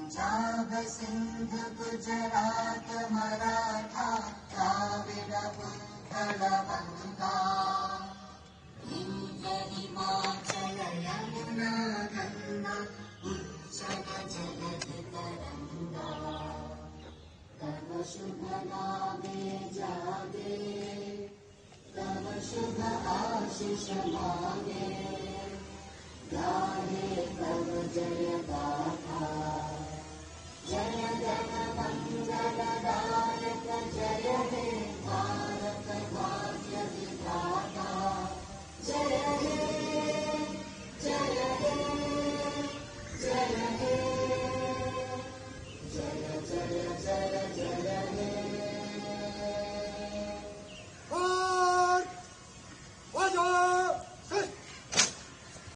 पंजाब सिंध गुजरात मराठा द्राविड उत्कल बंगा विंध्य हिमाचल यमुना गंगा उच्चल जलधि तरंगा तव शुभ नामे जागे तव शुभ आशीष मागे